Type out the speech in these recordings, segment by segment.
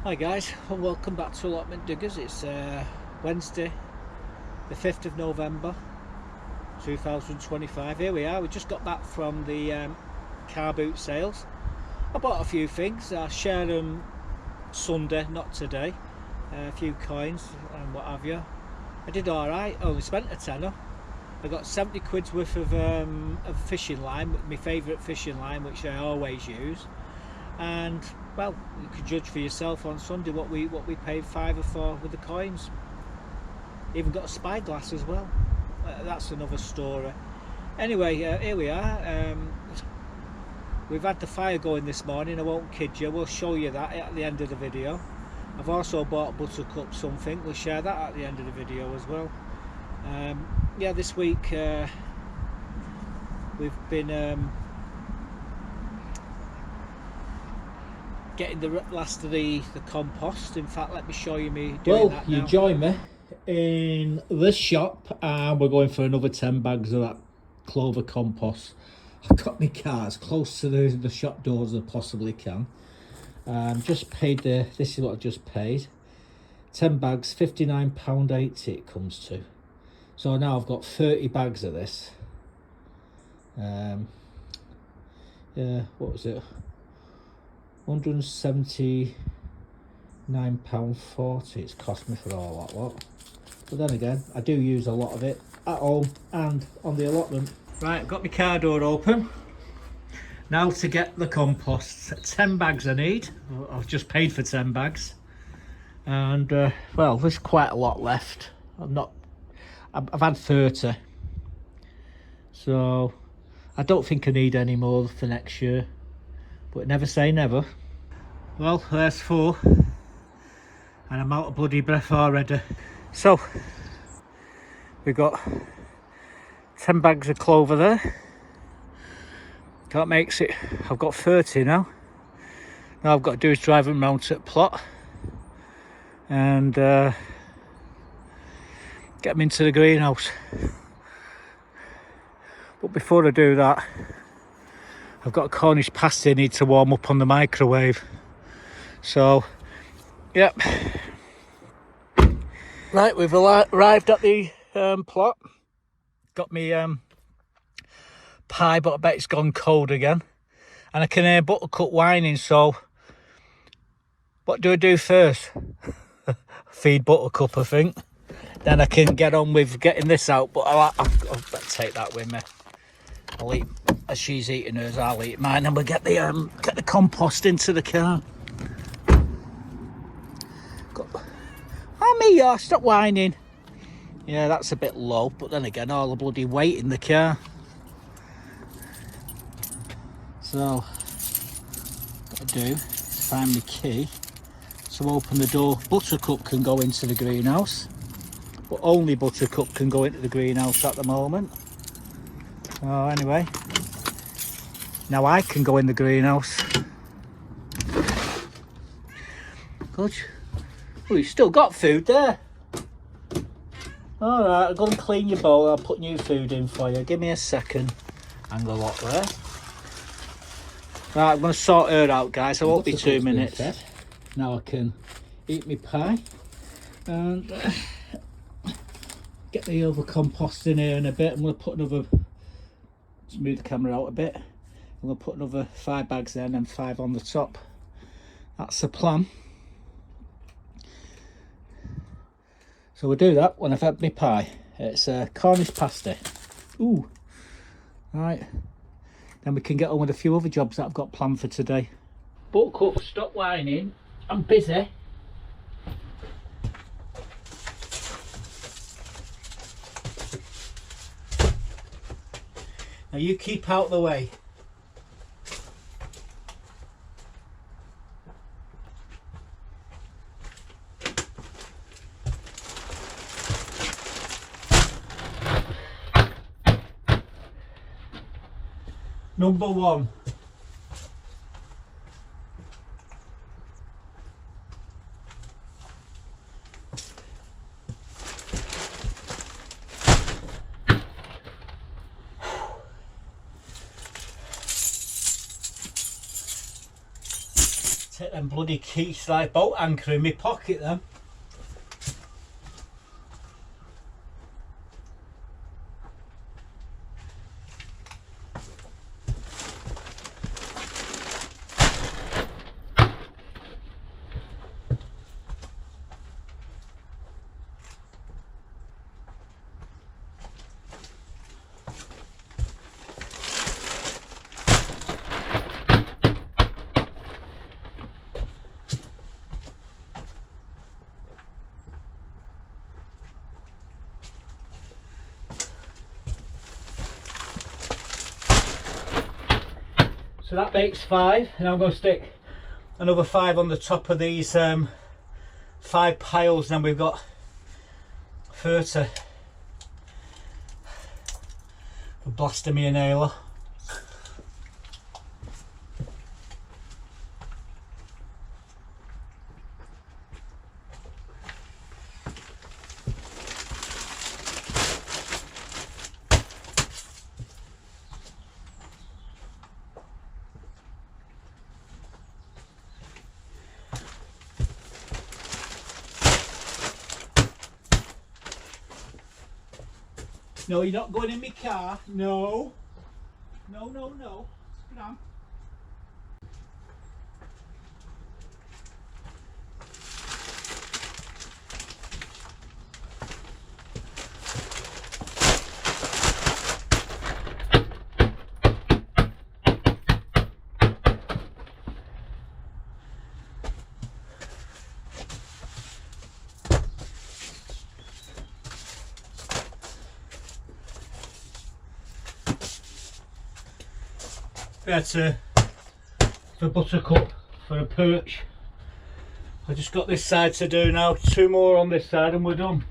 Hi guys, and welcome back to Allotment Diggers. It's Wednesday the 5th of November 2025. Here we are, we just got back from the car boot sales. I bought a few things, I shared them Sunday, not today. A few coins and what have you. I did alright, only spent a tenner. I got 70 quid's worth of fishing line, my favourite fishing line, which I always use. And well, you can judge for yourself on Sunday what we paid £5 for with the coins. Even got a spyglass as well. That's another story. Anyway, here we are. We've had the fire going this morning. I won't kid you. We'll show you that at the end of the video. I've also bought Buttercup something. We'll share that at the end of the video as well. Yeah, this week we've been getting the last of the compost. In fact, let me show you me doing that now. You join me in this shop and we're going for another 10 bags of that clover compost. I've got my car as close to the shop doors as I possibly can. Just paid this is what I just paid. 10 bags, £59.80 it comes to. So now I've got 30 bags of this. Yeah, what was it? £179.40 it's cost me for all that lot. But then again, I do use a lot of it at home and on the allotment. Right, I've got my car door open. Now to get the compost. 10 bags I need. I've just paid for 10 bags. And well, there's quite a lot left. I've had 30. So I don't think I need any more for next year. But never say never. Well, there's 4 and I'm out of bloody breath already. So we've got 10 bags of clover there. That makes it, I've got 30 now. Now I've got to do is drive them round to the plot and get them into the greenhouse. But before I do that, I've got a Cornish pasty I need to warm up on the microwave. So, yep. Right, we've arrived at the plot. Got me pie, but I bet it's gone cold again. And I can hear Buttercup whining, so what do I do first? Feed Buttercup, I think. Then I can get on with getting this out, but I'll better take that with me. I'll eat, as she's eating hers, I'll eat mine, and we'll get the compost into the car. Mommy, stop whining. Yeah, that's a bit low, but then again, all the bloody weight in the car. So, what I do is find my key to open the door. Buttercup can go into the greenhouse, but only Buttercup can go into the greenhouse at the moment. So anyway, now I can go in the greenhouse. Good. Oh, you've still got food there. Alright, I'll go and clean your bowl. I'll put new food in for you. Give me a second. Hang the lot there. Right, I'm going to sort her out, guys. I won't be 2 minutes. Now I can eat my pie and get the other compost in here in a bit. I'm going to put another, just move the camera out a bit. I'm going to put another 5 bags there and then 5 on the top. That's the plan. So we'll do that when I've had my pie. It's a Cornish pasty. Ooh. Right. Then we can get on with a few other jobs that I've got planned for today. Buttercup, stop whining. I'm busy. Now you keep out of the way. Number 1. Take them bloody keys like boat anchor in my pocket then. So that makes 5, and I'm going to stick another 5 on the top of these 5 piles, and then we've got 30 for blasting me inhaler. No, you're not going in my car. No. No, no, no. Sit down. That's for Buttercup for a perch. I just got this side to do now, 2 more on this side and we're done.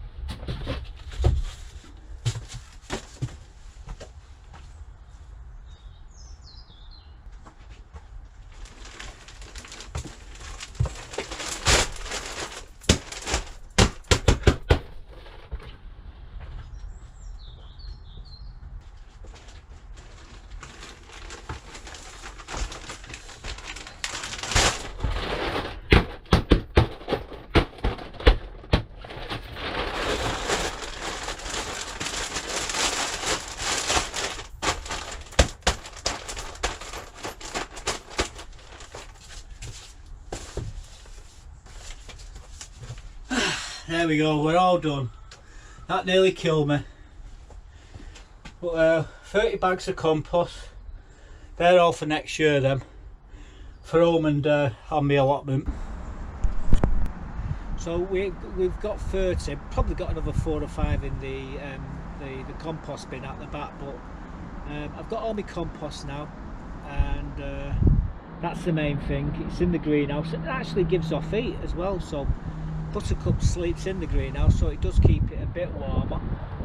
There we go, we're all done. That nearly killed me. But 30 bags of compost. They're all for next year then. For home and on the allotment. So we've got 30, probably got another 4 or 5 in the compost bin at the back, but I've got all my compost now, and that's the main thing. It's in the greenhouse. It actually gives off heat as well, so Buttercup sleeps in the greenhouse, so it does keep it a bit warmer.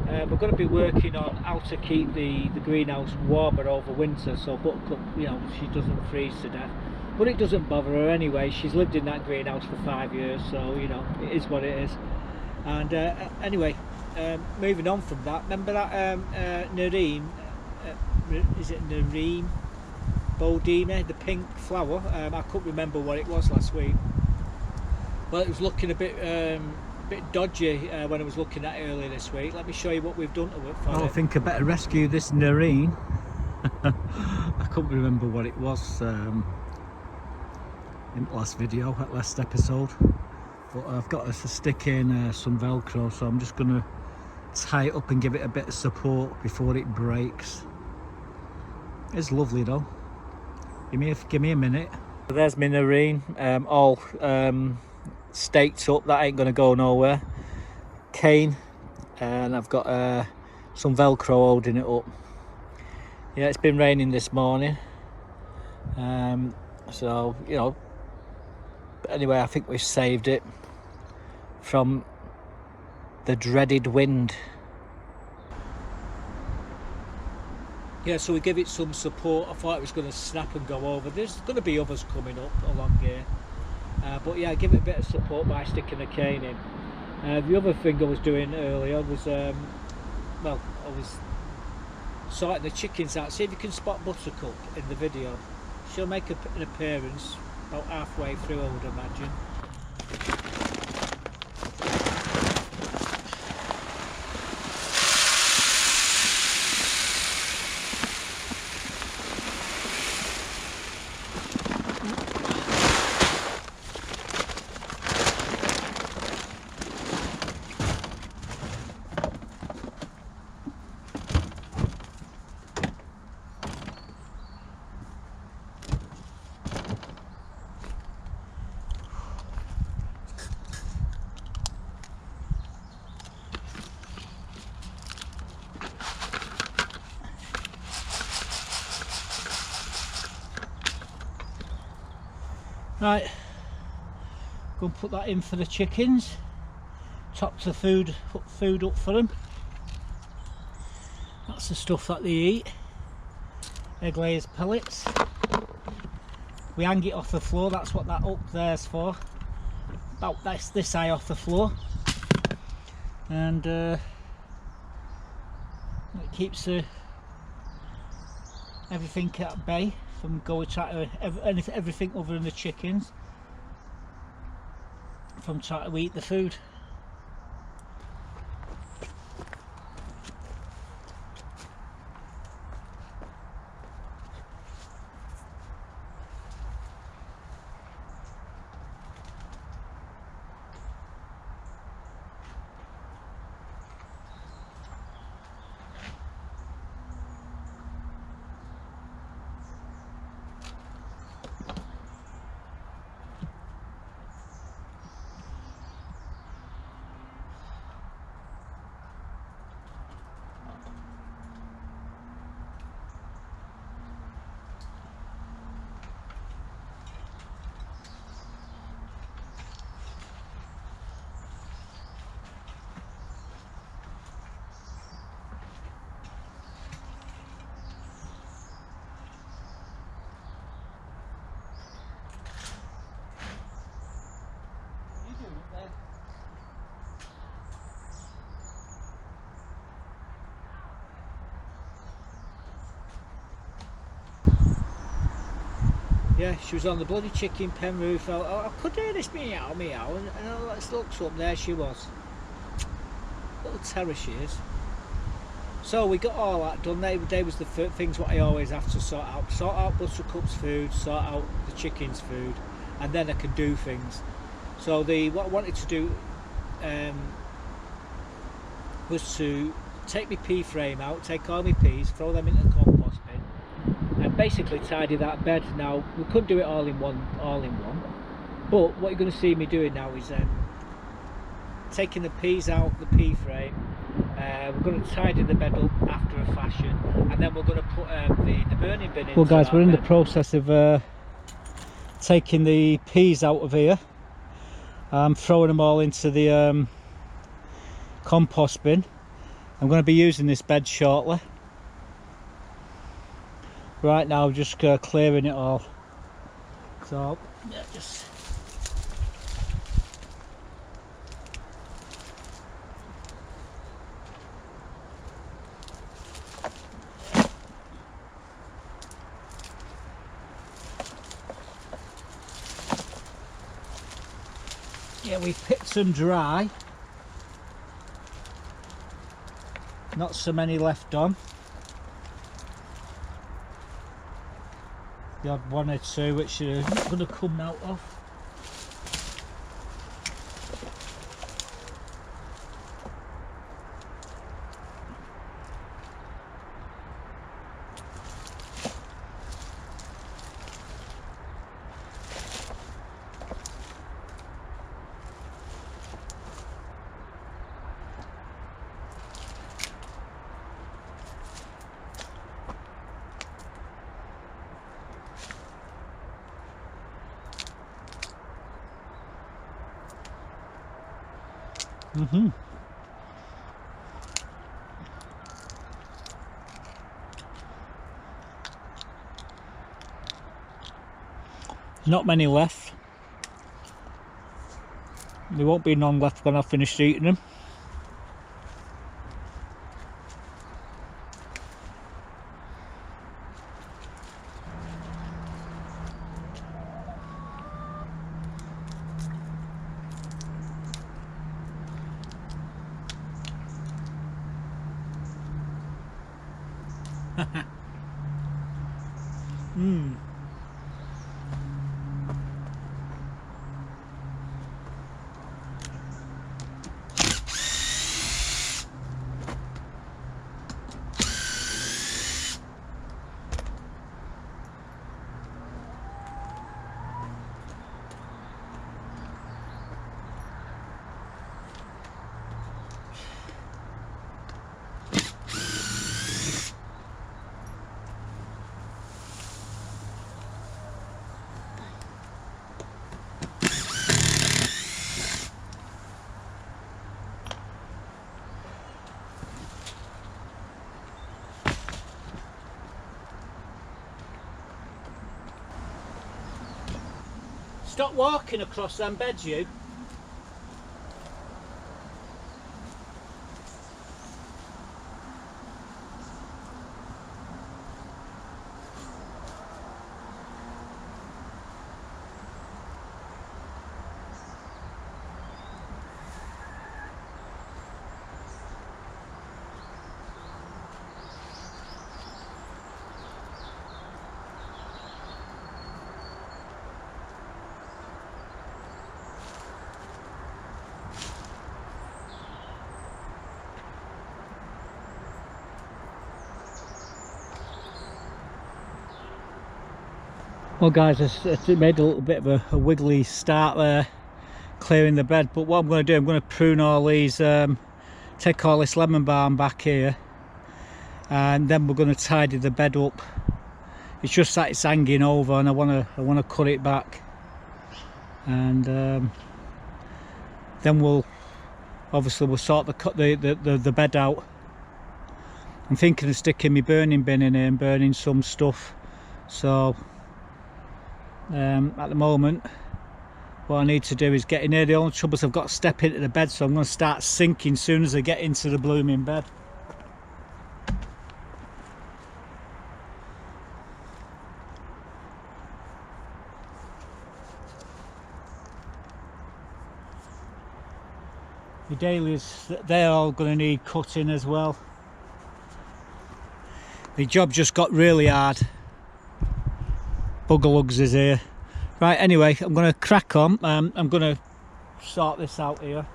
We're going to be working on how to keep the greenhouse warmer over winter, so Buttercup, you know, she doesn't freeze to death. But it doesn't bother her anyway. She's lived in that greenhouse for 5 years, so you know, it is what it is. And anyway, moving on from that, remember that Nareen, is it Nareen Bodina, the pink flower? I couldn't remember what it was last week. Well, it was looking a bit dodgy when I was looking at it earlier this week. Let me show you what we've done to it for it. I think I better rescue this Nareen. I couldn't remember what it was in the last video, that last episode. But I've got to stick in some Velcro, so I'm just going to tie it up and give it a bit of support before it breaks. It's lovely though. Give me a minute. So there's my Nareen, all staked up. That ain't going to go nowhere. Cane, and I've got some Velcro holding it up. Yeah, it's been raining this morning, so you know. But anyway, I think we've saved it from the dreaded wind. Yeah, so we give it some support. I thought it was going to snap and go over. There's going to be others coming up along here, but yeah, give it a bit of support by sticking a cane in. The other thing I was doing earlier was, well, I was sorting the chickens out. See if you can spot Buttercup in the video. She'll make an appearance about halfway through, I would imagine. Right, go and put that in for the chickens. Top the food up for them. That's the stuff that they eat. Egg layers pellets. We hang it off the floor, that's what that up there's for. About this high off the floor. And it keeps everything at bay from going trying to everything other than the chickens from trying to eat the food. Yeah, she was on the bloody chicken pen roof. I could hear this meow, meow, and let's look, so up there she was. Little terror she is. So we got all that done. They was the things what I always have to sort out. Sort out Buttercup's food, sort out the chicken's food, and then I can do things. So what I wanted to do was to take my pea frame out, take all my peas, throw them into the compost bin, and basically tidy that bed. Now we couldn't do it all in one, but what you're going to see me doing now is taking the peas out the pea frame. We're going to tidy the bed up after a fashion, and then we're going to put the burning bin in. Well guys, we're in the process of taking the peas out of here. I'm throwing them all into the compost bin. I'm going to be using this bed shortly. Right now just clearing it all. So yeah, just yeah, we've picked some dry, not so many left on. The odd one or two which are not going to come out of. Not many left. There won't be none left when I've finished eating them. Stop walking across them beds, you. Well guys, I made a little bit of a wiggly start there, clearing the bed, but what I'm going to do, I'm going to prune all these, take all this lemon balm back here, and then we're going to tidy the bed up. It's just that it's hanging over and I want to cut it back, and then we'll sort the bed out. I'm thinking of sticking my burning bin in here and burning some stuff, so at the moment what I need to do is get in here. The only trouble is I've got to step into the bed, so I'm going to start sinking as soon as I get into the blooming bed. The dahlias, they're all going to need cutting as well. The job just got really hard. Bugger lugs is here. Right, anyway, I'm going to crack on. I'm going to sort this out here.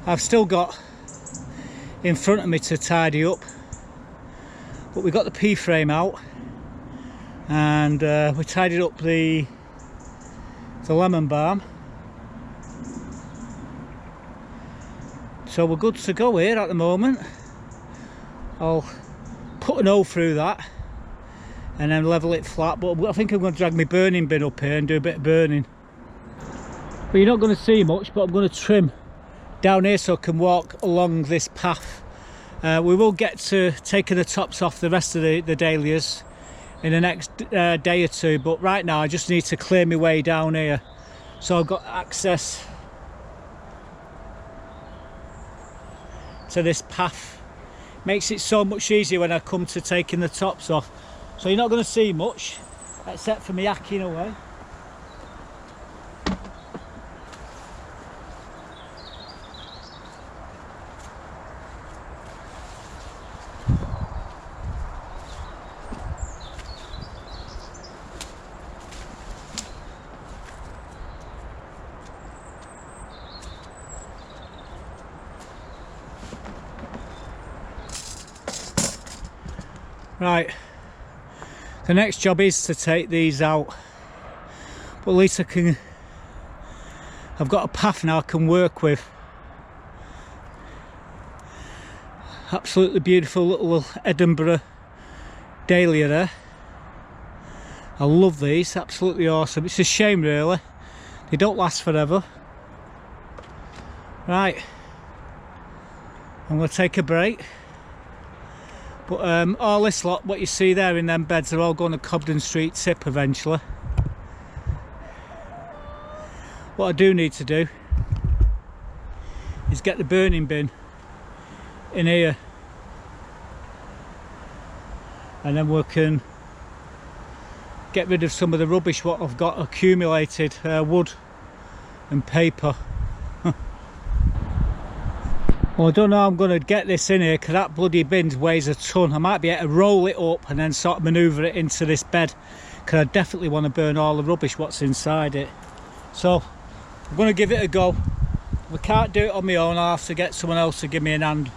I've still got in front of me to tidy up, but we got the P frame out, and we tidied up the lemon balm, so we're good to go here at the moment. I'll put an hole through that and then level it flat, but I think I'm going to drag my burning bin up here and do a bit of burning. But you're not going to see much, but I'm going to trim down here so I can walk along this path. We will get to taking the tops off the rest of the dahlias in the next day or two, but right now I just need to clear my way down here so I've got access to this path. Makes it so much easier when I come to taking the tops off. So you're not going to see much except for me hacking away. Right, the next job is to take these out, but at least I've got a path now I can work with. Absolutely beautiful little Edinburgh dahlia there. I love these, absolutely awesome. It's a shame really, they don't last forever. Right, I'm going to take a break. But all this lot, what you see there in them beds, are all going to Cobden Street tip eventually. What I do need to do get the burning bin in here, and then we can get rid of some of the rubbish what I've got accumulated, wood and paper. Well, I don't know how I'm going to get this in here because that bloody bin weighs a ton. I might be able to roll it up and then sort of manoeuvre it into this bed, because I definitely want to burn all the rubbish what's inside it. So I'm going to give it a go. If I can't do it on my own, I'll have to get someone else to give me an hand.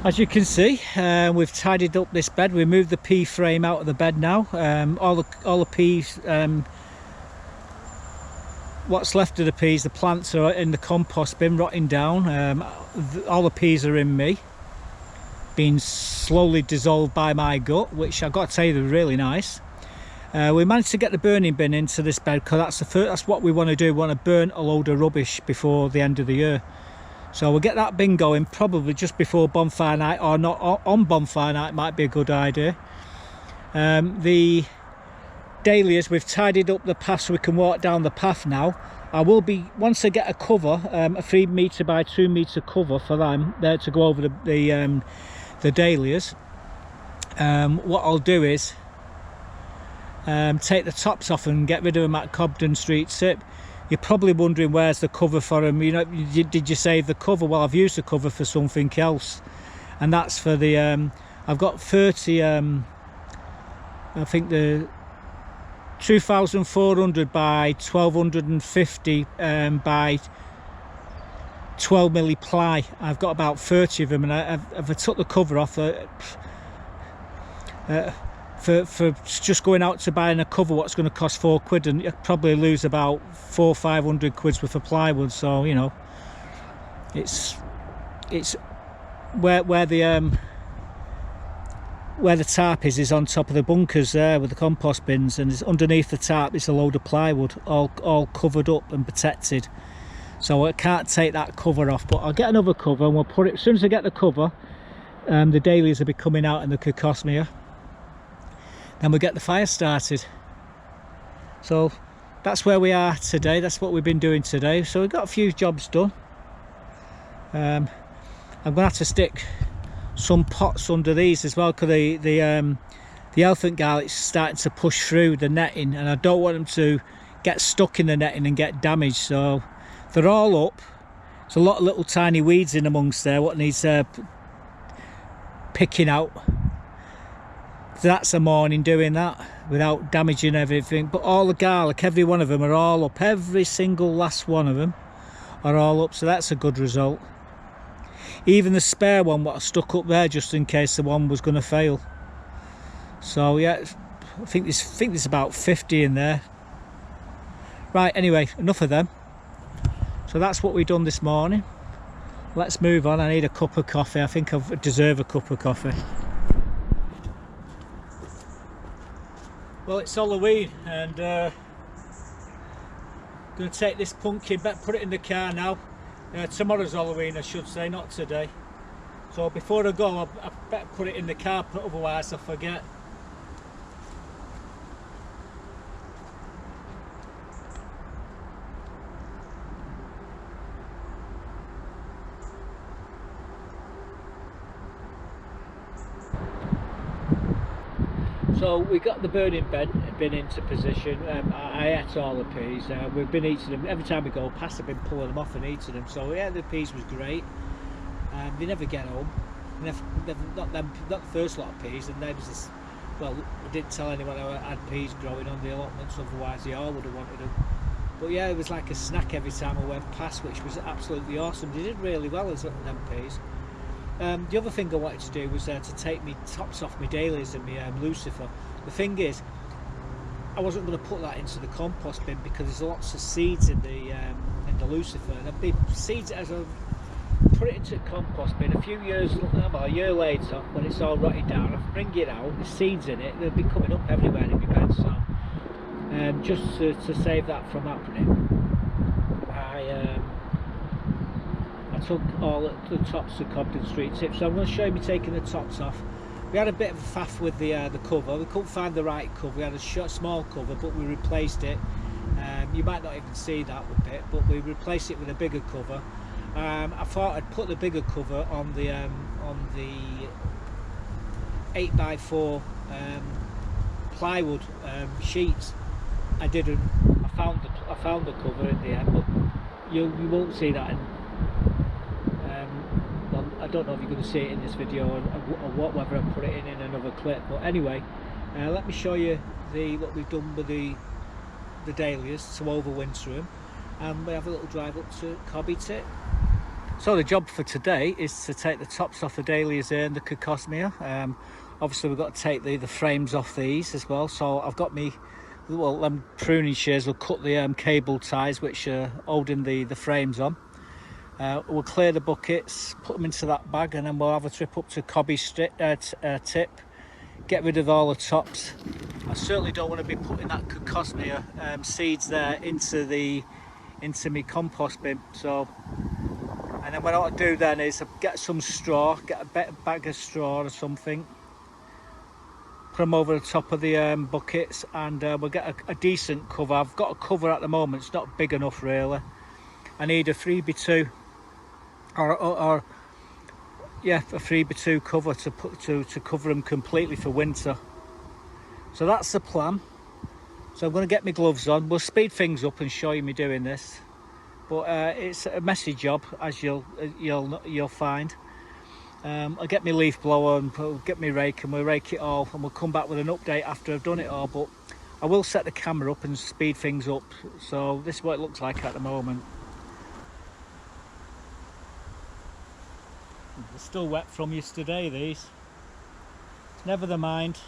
As you can see, we've tidied up this bed. We moved the pea frame out of the bed now. All the peas, what's left of the peas, the plants are in the compost bin rotting down. All the peas are in me, being slowly dissolved by my gut, which I've got to tell you, they're really nice. We managed to get the burning bin into this bed because that's what we want to do. We want to burn a load of rubbish before the end of the year. So we'll get that bin going probably just before bonfire night, or not on bonfire night might be a good idea. The dahlias, we've tidied up the path so we can walk down the path now. I will be, once I get a cover, a 3 metre by 2 metre cover for them there to go over the dahlias. What I'll do is take the tops off and get rid of them at Cobden Street Sip. You're probably wondering where's the cover for them. You know, did you save the cover? Well, I've used the cover for something else, and that's for the I've got 30 I think the 2,400 by 1,250 by 12 milli ply. I've got about 30 of them, and if I took the cover off, for just going out to buying a cover, what's going to cost £4, and you probably lose about 400 or 500 quid's worth of plywood. So you know, it's where the tarp is on top of the bunkers there with the compost bins, and it's underneath the tarp is a load of plywood all covered up and protected. So I can't take that cover off, but I'll get another cover and we'll put it as soon as I get the cover. The dahlias will be coming out in the Cocosmia. Then we'll get the fire started. So that's where we are today. That's what we've been doing today. So we've got a few jobs done. I'm going to have to stick some pots under these as well, because the elephant garlic's starting to push through the netting, and I don't want them to get stuck in the netting and get damaged. So they're all up. There's a lot of little tiny weeds in amongst there what needs picking out. So that's a morning doing that without damaging everything. But all the garlic, every one of them are all up. Every single last one of them are all up, so that's a good result. Even the spare one what I stuck up there just in case the one was going to fail. So yeah, I think there's about 50 in there. Right, anyway, enough of them. So that's what we've done this morning. Let's move on. I need a cup of coffee. I think I deserve a cup of coffee. Well, it's Halloween, and going to take this pumpkin back, put it in the car now. Tomorrow's Halloween, I should say, not today. So before I go, I better put it in the car, otherwise I forget. So we got the burning bin into position. I ate all the peas. We've been eating them every time we go past. I've been pulling them off and eating them. So yeah, the peas was great. They never get home. Not the first lot of peas, and there was this. Well, I didn't tell anyone I had peas growing on the allotments, otherwise they all would have wanted them. But yeah, it was like a snack every time I went past, which was absolutely awesome. They did really well as them peas. The other thing I wanted to do was to take my tops off my dahlias and my lucifer. The thing is, I wasn't going to put that into the compost bin because there's lots of seeds in the lucifer, and the seeds, as I put it into the compost bin a few years, about a year later, when it's all rotted down, I bring it out, the seeds in it, they'll be coming up everywhere in my bed. So just to save that from happening, I took all the tops of Cobden Street tips. So I'm going to show you me taking the tops off. We had a bit of a faff with the cover. We couldn't find the right cover. We had a small cover, but we replaced it. You might not even see that bit, but we replaced it with a bigger cover. I thought I'd put the bigger cover on the 8x4 plywood sheets. I didn't. I found the cover in the end, but you won't see that. Well, I don't know if you're going to see it in this video or what, whether I put it in another clip. But anyway, let me show you what we've done with the dahlias to overwinter them, and we have a little drive up to Cobby Tip. So the job for today is to take the tops off the dahlias here and the Cocosmia. Obviously we've got to take the frames off these as well. So I've got them pruning shears will cut the cable ties which are holding the frames on. We'll clear the buckets, put them into that bag, and then we'll have a trip up to Cobby Tip, get rid of all the tops. I certainly don't want to be putting that Cocosmia seeds there into my compost bin. So, and then what I want to do then is get some straw, get a bag of straw or something, put them over the top of the buckets, and we'll get a decent cover. I've got a cover at the moment, it's not big enough really. I need a 3x2 or yeah, a 3x2 cover to cover them completely for winter. So that's the plan. So I'm going to get my gloves on. We'll speed things up and show you me doing this, but it's a messy job, as you'll find. I'll get my leaf blower and we'll get my rake, and we'll rake it all, and we'll come back with an update after I've done it all. But I will set the camera up and speed things up. So this is what it looks like at the moment. They're still wet from yesterday, these. Never the mind.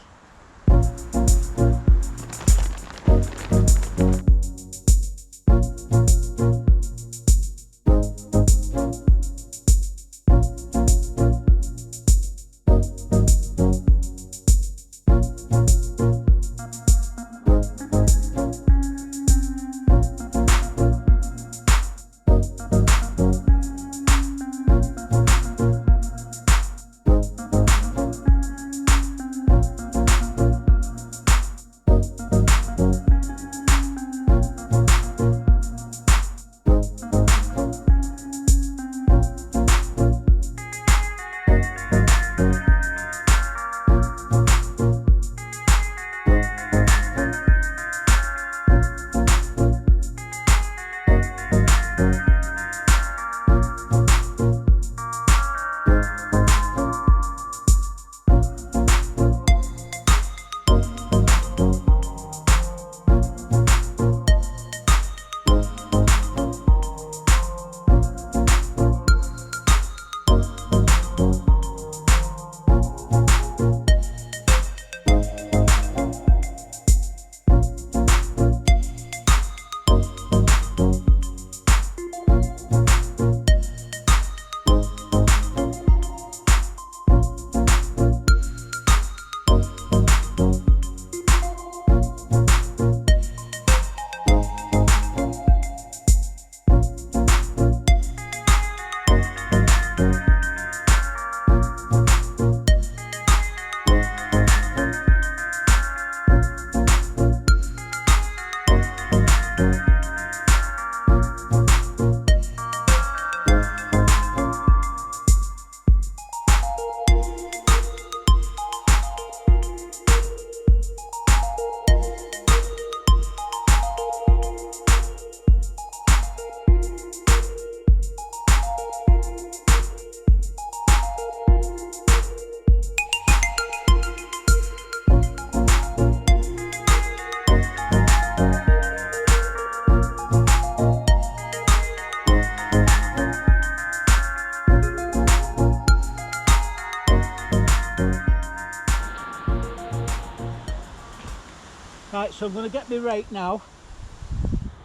so I'm going to get my rake now,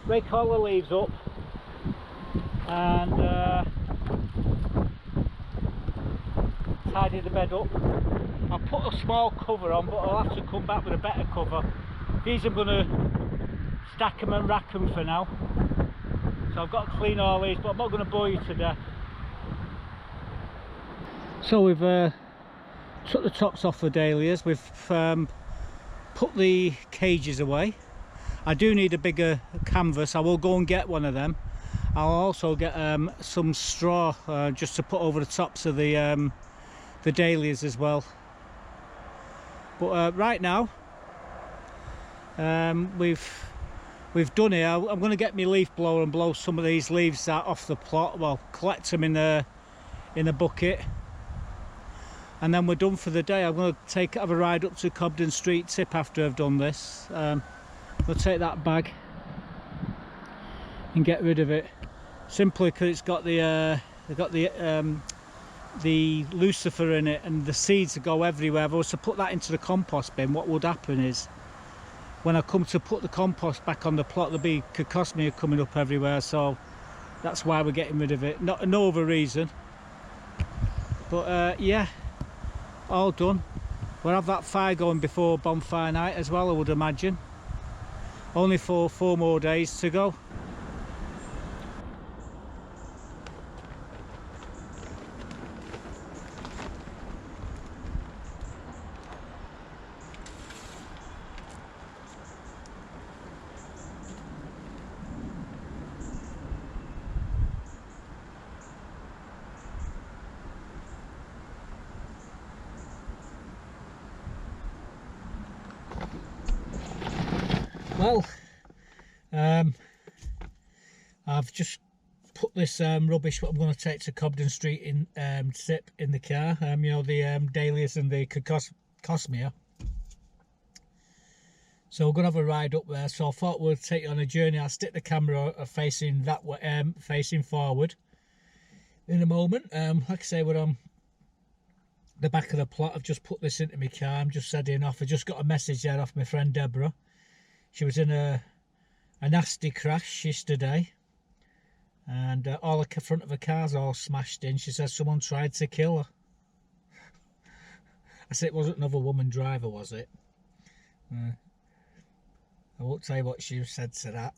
rake all the leaves up, and tidy the bed up. I'll put a small cover on, but I'll have to come back with a better cover. These I'm going to stack them and rack them for now, so I've got to clean all these, but I'm not going to bore you to death. So we've took the tops off the dahlias, we've put the cages away. I do need a bigger canvas, I will go and get one of them. I'll also get some straw just to put over the tops of the dahlias as well. But right now we've done it. I'm going to get my leaf blower and blow some of these leaves out off the plot, well, collect them in a bucket, and then we're done for the day. I'm going to have a ride up to Cobden Street Tip after I've done this. We'll take that bag and get rid of it, simply because it's got the lucifer in it, and the seeds go everywhere. If I was to put that into the compost bin, what would happen is when I come to put the compost back on the plot, there'll be cocosmia coming up everywhere, so that's why we're getting rid of it. No other reason. But yeah, all done. We'll have that fire going before bonfire night as well, I would imagine. Only for 4 more days to go. Well, I've just put this rubbish what I'm going to take to Cobden Street in Tip in the car. You know, the dahlias and the cocosmia. So we're going to have a ride up there. So I thought we'll take you on a journey. I'll stick the camera facing that way, facing forward in a moment. Like I say, we're on the back of the plot. I've just put this into my car. I'm just heading off. I just got a message there off my friend Deborah. She was in a nasty crash yesterday, and all the front of her car's all smashed in. She says someone tried to kill her. I said it wasn't another woman driver, was it? I won't tell you what she said to that.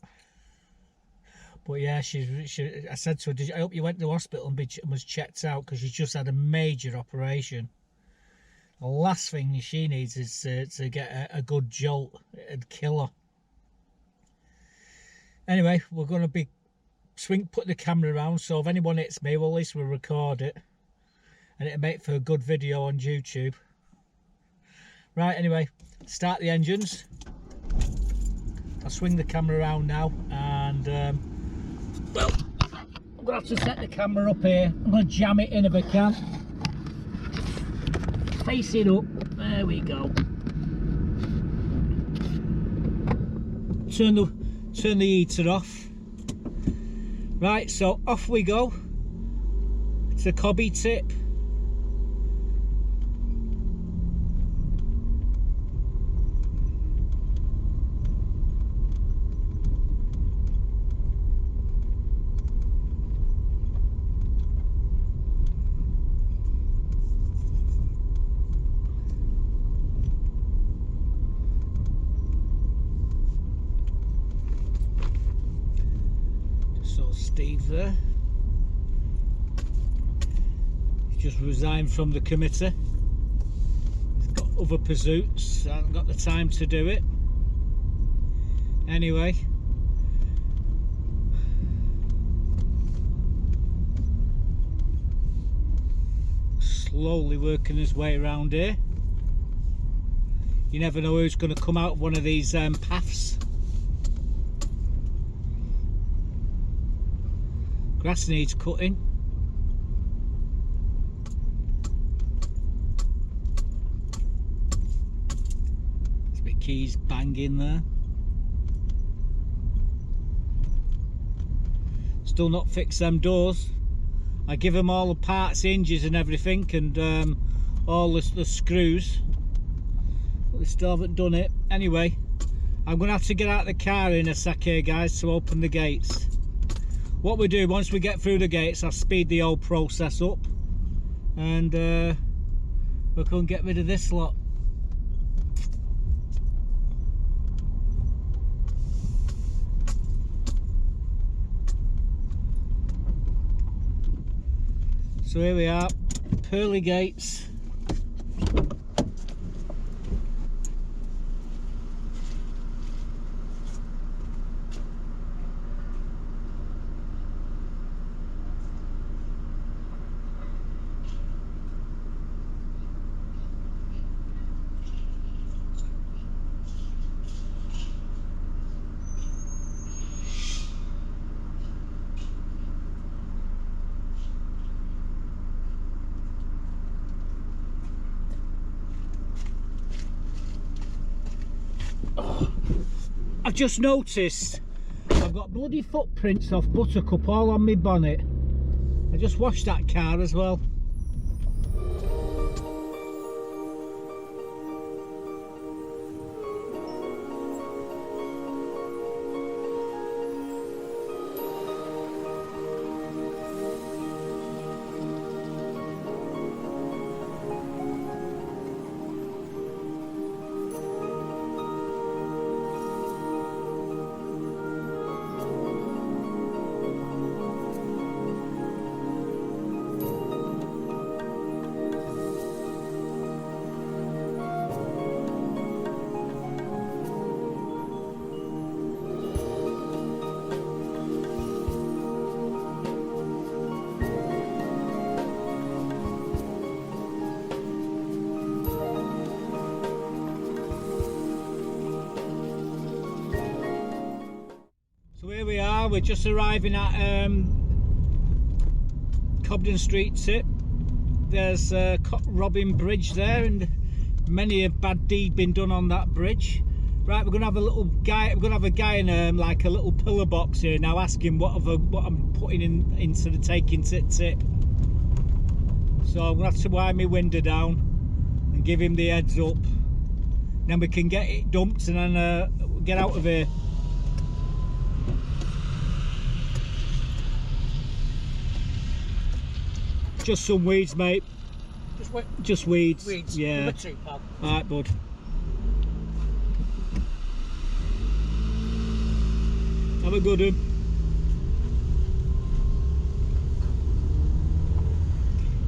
But yeah, I said to her, I hope you went to hospital and was checked out, because she's just had a major operation. The last thing she needs is to get a good jolt. It'd kill her. Anyway, we're going to be put the camera around, so if anyone hits me, well, at least we'll record it, and it'll make for a good video on YouTube. Right, anyway, start the engines. I'll swing the camera around now, and well, I'm going to have to set the camera up here. I'm going to jam it in if I can. Face it up. There we go. Turn the heater off. Right, so off we go to Cobby Tip. Steve there. He's just resigned from the committee. He's got other pursuits, hasn't got the time to do it. Anyway, slowly working his way around here. You never know who's going to come out of one of these paths. Grass needs cutting. There's my keys banging there. Still not fixed them doors. I give them all the parts, hinges and everything, and all the screws, but they still haven't done it. Anyway, I'm going to have to get out the car in a sec here, guys, to open the gates. What we do, once we get through the gates, I'll speed the whole process up, and we can get rid of this lot. So here we are, pearly gates. I've just noticed I've got bloody footprints off Buttercup all on my bonnet. I just washed that car as well. So here we are, we're just arriving at Cobden Street tip. There's Robin Bridge there, and many a bad deed been done on that bridge. Right, we're gonna have a little guy. We're gonna have a guy in like a little pillar box here now, asking what I'm putting into the taking tip. So I'm gonna have to wind my window down and give him the heads up. Then we can get it dumped and then get out of here. Just some weeds, mate. Just weeds. Weeds. Yeah. Number 2, pal. All right, bud. Have a good one.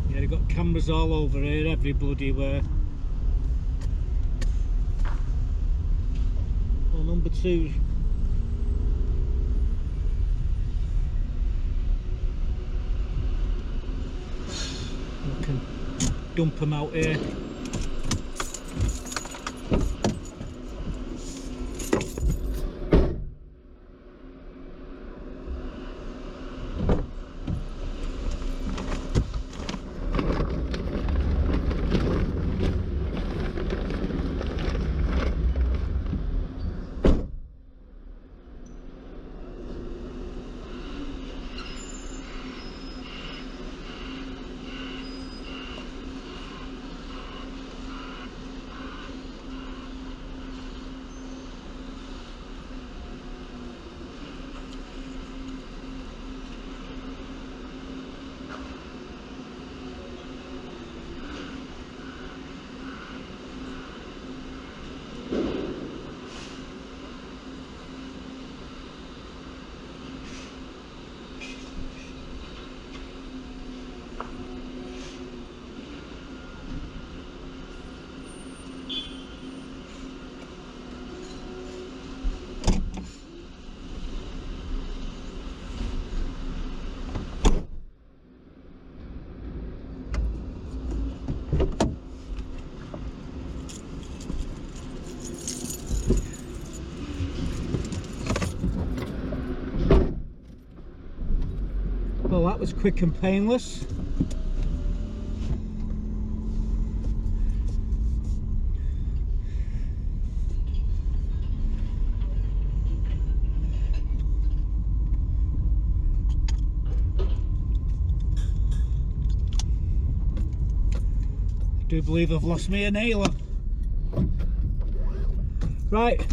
Yeah, they've got cameras all over here, every bloody where. Well, number 2. We can dump them out here. Well, that was quick and painless. I do believe I've lost me a nailer. Right,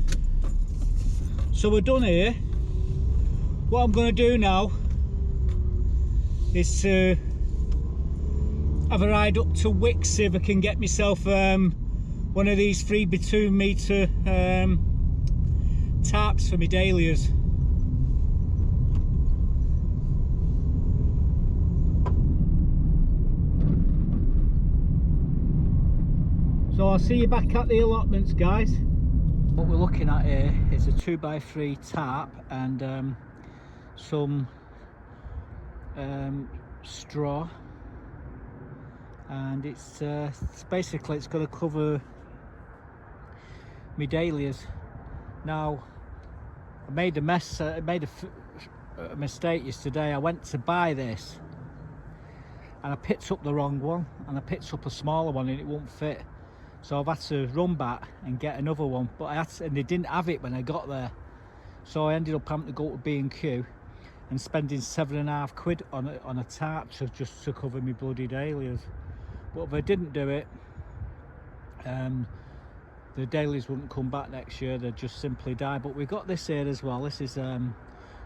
So we're done here. What I'm going to do now is to have a ride up to Wick, see if I can get myself one of these 3x2 metre tarps for my dahlias. So I'll see you back at the allotments, guys. What we're looking at here is a 2x3 tarp and some straw, and it's basically it's going to cover my dahlias. Now I made a mess. I made a mistake yesterday. I went to buy this and I picked up the wrong one, and I picked up a smaller one and it won't fit. So I've had to run back and get another one, but and they didn't have it when I got there. So I ended up having to go to B&Q and spending £7.50 on a tarp just to cover my bloody dahlias. But if I didn't do it, the dahlias wouldn't come back next year, they'd just simply die. But we've got this here as well. This is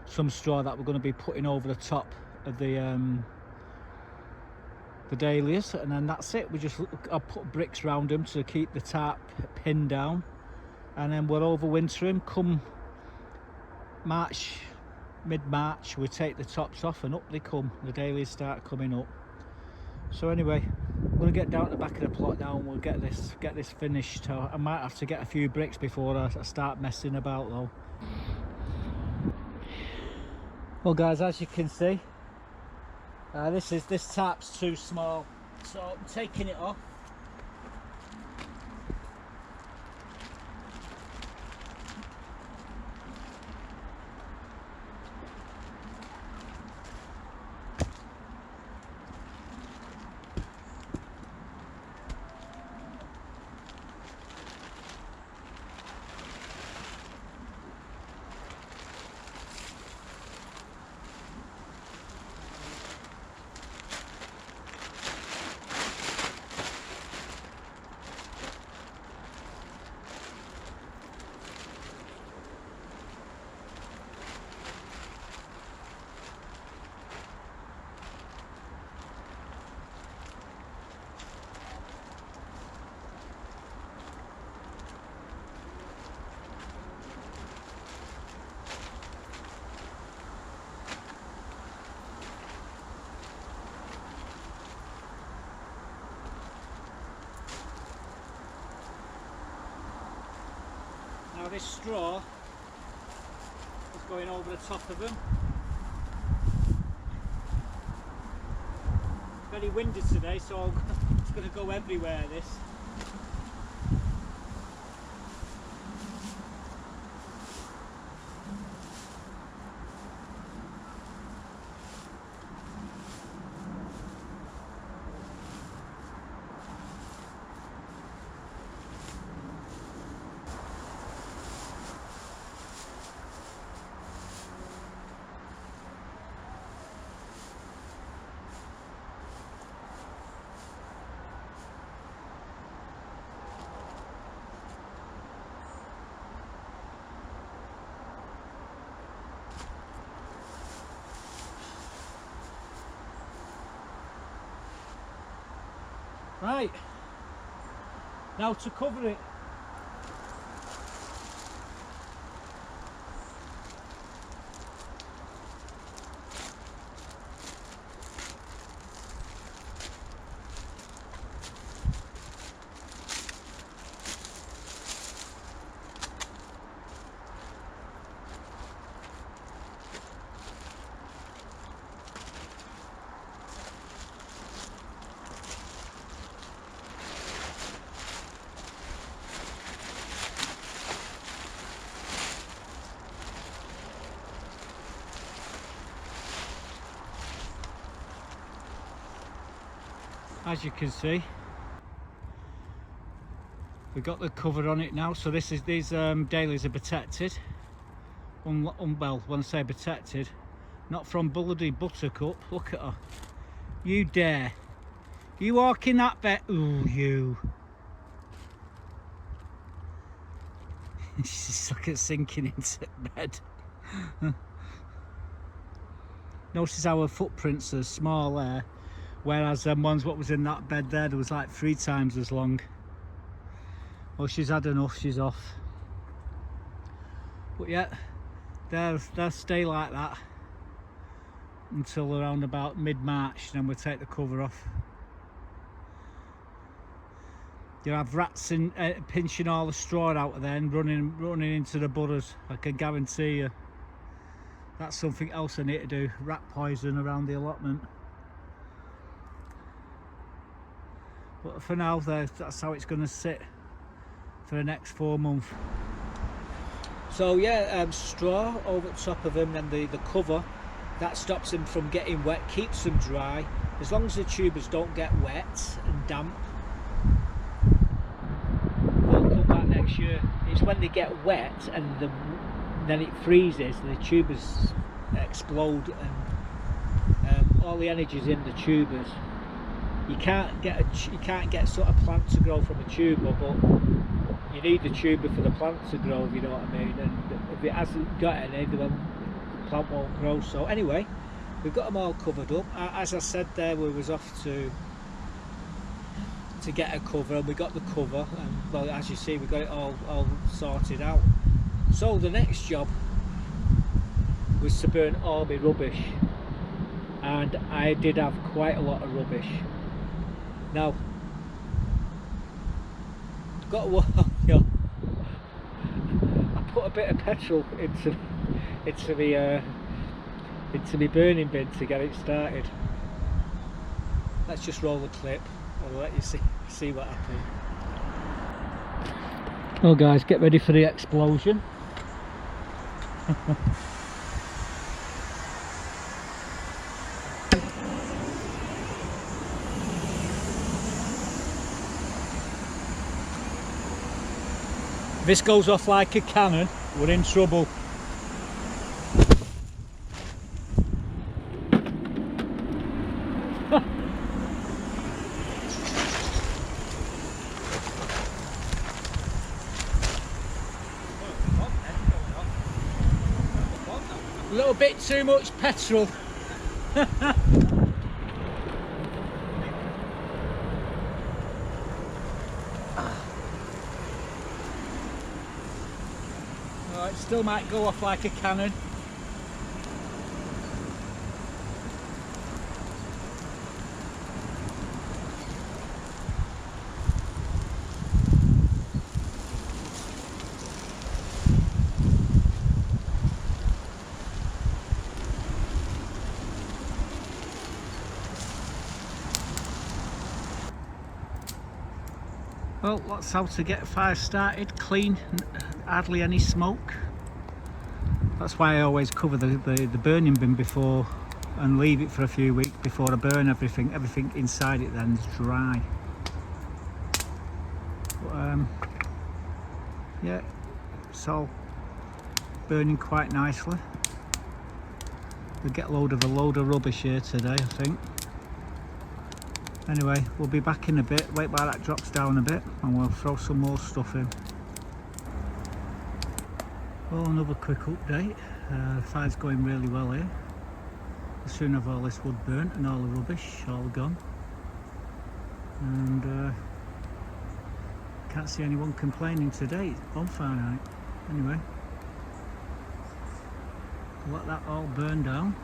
some straw that we're going to be putting over the top of the dahlias, and then that's it. I'll put bricks round them to keep the tarp pinned down, and then we'll overwinter them. Come March, mid-March, we take the tops off and up they come. The dahlias start coming up. So anyway, I'm going to get down to the back of the plot now and we'll get this finished. I might have to get a few bricks before I start messing about though. Well guys, as you can see, this tarp's too small, so I'm taking it off. Now this straw is going over the top of them. Very windy today, so it's going to go everywhere, this. Right, now to cover it. As you can see, we've got the cover on it now, so these dahlias are protected. Well, when I say protected, not from bloody Buttercup. Look at her. You dare. You walk in that bed. Ooh, you. She's stuck at sinking into bed. Notice our footprints are small there, whereas them ones what was in that bed there was like 3 times as long. Well, she's had enough, she's off. But yeah, they'll stay like that until around about mid-March, then we'll take the cover off. You'll have rats pinching all the straw out of there and running into the budders, I can guarantee you. That's something else I need to do, rat poison around the allotment. But for now, that's how it's going to sit for the next 4 months. So yeah, straw over the top of them, and the cover, that stops them from getting wet, keeps them dry. As long as the tubers don't get wet and damp, they'll come back next year. It's when they get wet and then it freezes, the tubers explode, and all the energy's in the tubers. You can't get sort of plant to grow from a tuber, but you need the tuber for the plant to grow, if you know what I mean. And if it hasn't got any, then the plant won't grow. So anyway, we've got them all covered up. As I said there, we was off to get a cover, and we got the cover, and well, as you see, we got it all sorted out. So the next job was to burn all my rubbish, and I did have quite a lot of rubbish. Now, got to, you know, I put a bit of petrol into my burning bin to get it started. Let's just roll the clip. I'll let you see what happened. Well guys, get ready for the explosion. If this goes off like a cannon, we're in trouble. A little bit too much petrol. Oh, it still might go off like a cannon. Well, that's how to get a fire started, clean, hardly any smoke. That's why I always cover the burning bin before and leave it for a few weeks before I burn everything. Everything inside it then is dry. But, yeah, it's all burning quite nicely. We'll get a load of rubbish here today, I think. Anyway, we'll be back in a bit, wait while that drops down a bit, and we'll throw some more stuff in. Well, another quick update. The fire's going really well here. We'll soon have all this wood burnt and all the rubbish all gone. And can't see anyone complaining today. It's bonfire night. Anyway, we'll let that all burn down.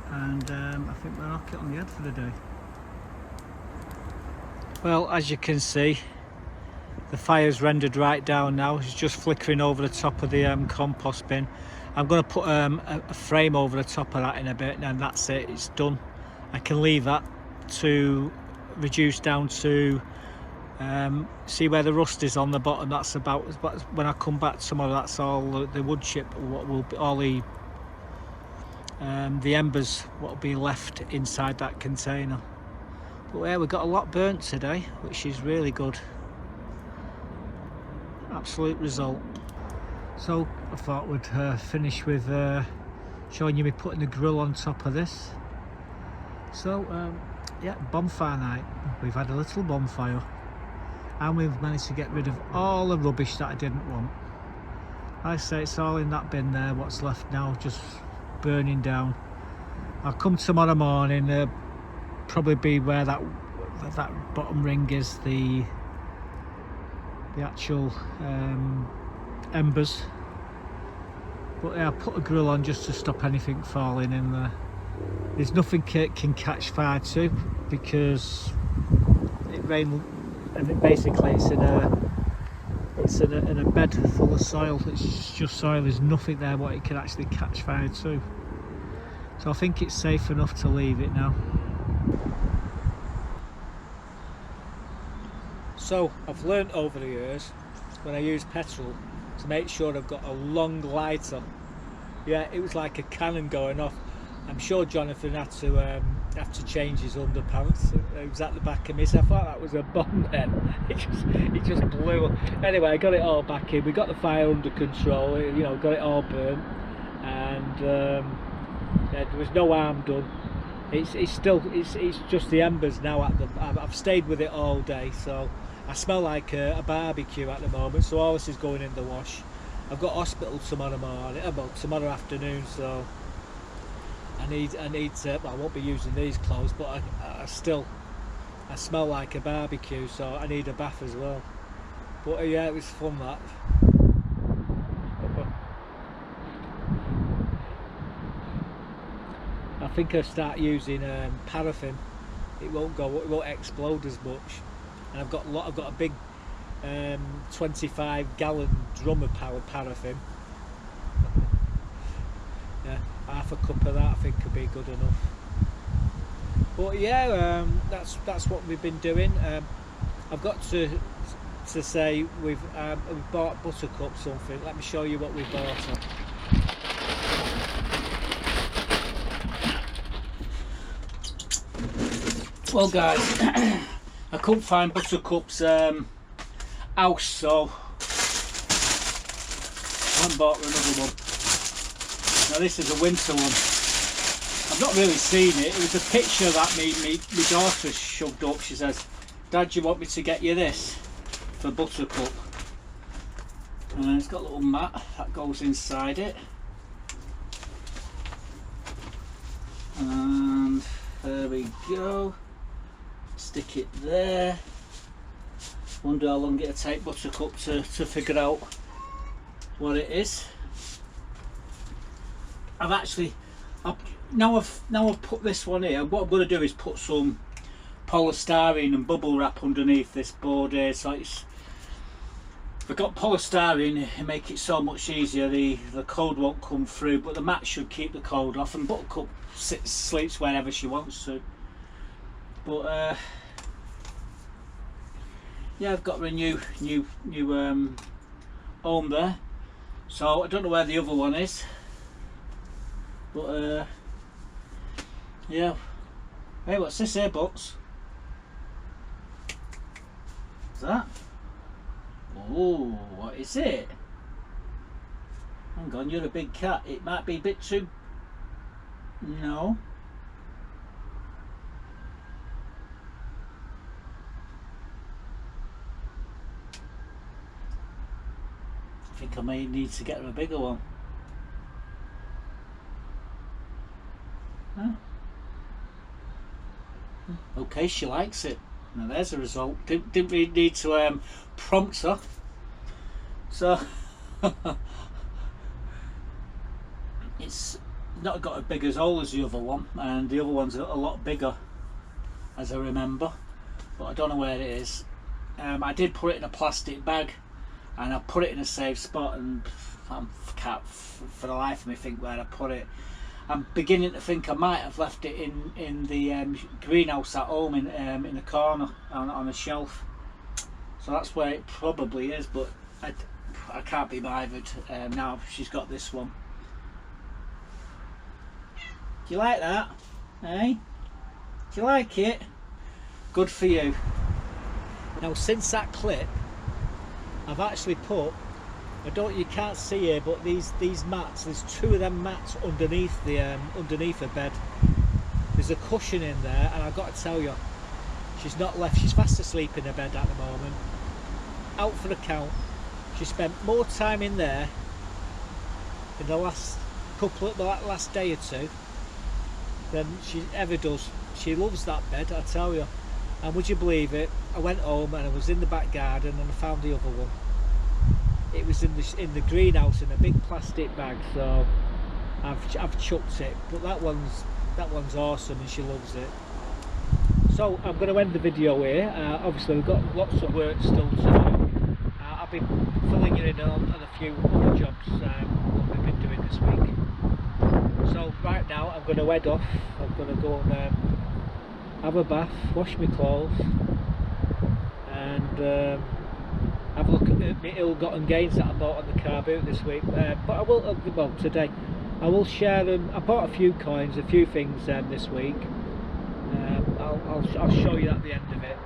And I think we'll knock it on the head for the day. Well, as you can see, the fire's rendered right down now. It's just flickering over the top of the compost bin. I'm going to put a frame over the top of that in a bit, and then that's it, it's done. I can leave that to reduce down to see where the rust is on the bottom. That's about, when I come back tomorrow, that's all the wood chip, what will be all the embers what will be left inside that container. But yeah, we got a lot burnt today, which is really good. Absolute result. So I thought we'd finish with showing you me putting the grill on top of this. So yeah, bonfire night. We've had a little bonfire. and we've managed to get rid of all the rubbish that I didn't want. Like I say, it's all in that bin there. What's left now just burning down. I'll come tomorrow morning, probably be where that bottom ring is, the actual embers. But yeah, I put a grill on just to stop anything falling in there. There's nothing can catch fire to, because it rained, and basically it's in a bed full of soil. It's just soil. There's nothing there what it can actually catch fire to. So I think it's safe enough to leave it now. So I've learnt over the years, when I use petrol, to make sure I've got a long lighter. Yeah, it was like a cannon going off. I'm sure Jonathan had to change his underpants. It was at the back of me, so I thought that was a bomb then. It just blew. Anyway, I got it all back in. We got the fire under control. You know, got it all burnt, and yeah, there was no harm done. It's just the embers now. I've stayed with it all day, so I smell like a barbecue at the moment. So all this is going in the wash. I've got hospital tomorrow morning, tomorrow afternoon, so I need to, well, I won't be using these clothes, but I smell like a barbecue, so I need a bath as well. But yeah, it was fun that. I think I'll start using paraffin. It won't explode as much. And I've got a big 25-gallon drum of paraffin. Yeah, half a cup of that I think could be good enough. But yeah, that's what we've been doing. I've got to say we've bought Buttercup something. Let me show you what we bought her. Well guys, I couldn't find Buttercup's house, so I haven't bought another one. Now this is a winter one. I've not really seen it. It was a picture that my daughter shoved up. She says, "Dad, do you want me to get you this for Buttercup?" And it's got a little mat that goes inside it. And there we go. Stick it there. Wonder how long it'll take Buttercup to figure out what it is. Now I've put this one here. What I'm going to do is put some polystyrene and bubble wrap underneath this board here. So if I've got polystyrene, it make it so much easier. The cold won't come through, but the mat should keep the cold off. And Buttercup sleeps wherever she wants to. But yeah, I've got a new home there. So I don't know where the other one is. But yeah. Hey, what's this here, Butts? What's that? Oh, what is it? Hang on, you're a big cat. It might be a bit too... No. I think I may need to get her a bigger one. Huh? Okay, she likes it. Now there's a result. Didn't really need to prompt her. So it's not got as big as hole as the other one, and the other one's a lot bigger, as I remember. But I don't know where it is. I did put it in a plastic bag, and I put it in a safe spot, and I can't for the life of me think where I put it. I'm beginning to think I might have left it in the greenhouse at home in the corner on a shelf. So that's where it probably is, but I can't be bothered now. She's got this one. Do you like that? Eh? Do you like it? Good for you. Now since that clip, I've actually put, you can't see here, but these mats, there's two of them mats underneath the underneath the bed. There's a cushion in there, and I've got to tell you, she's not left. She's fast asleep in her bed at the moment. out for the count. She spent more time in there in the last last day or two than she ever does. She loves that bed, I tell you. And would you believe it, I went home and I was in the back garden and I found the other one. It was in the greenhouse in a big plastic bag, so I've chucked it. But that one's awesome and she loves it. So I'm going to end the video here. Obviously we've got lots of work still to do. I've been filling you in on a few other jobs what we've been doing this week. So right now I'm going to head off. I'm going to go and have a bath, wash my clothes, and have a look at my ill-gotten gains that I bought on the car boot this week. But I will, well, today I will share them. I bought a few coins, a few things this week. I'll show you at the end of it.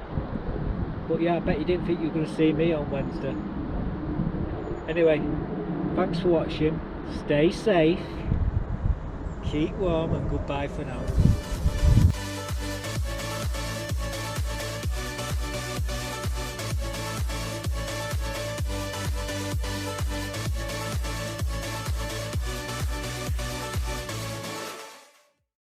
But yeah, I bet you didn't think you were going to see me on Wednesday. Anyway, thanks for watching. Stay safe, keep warm, and goodbye for now.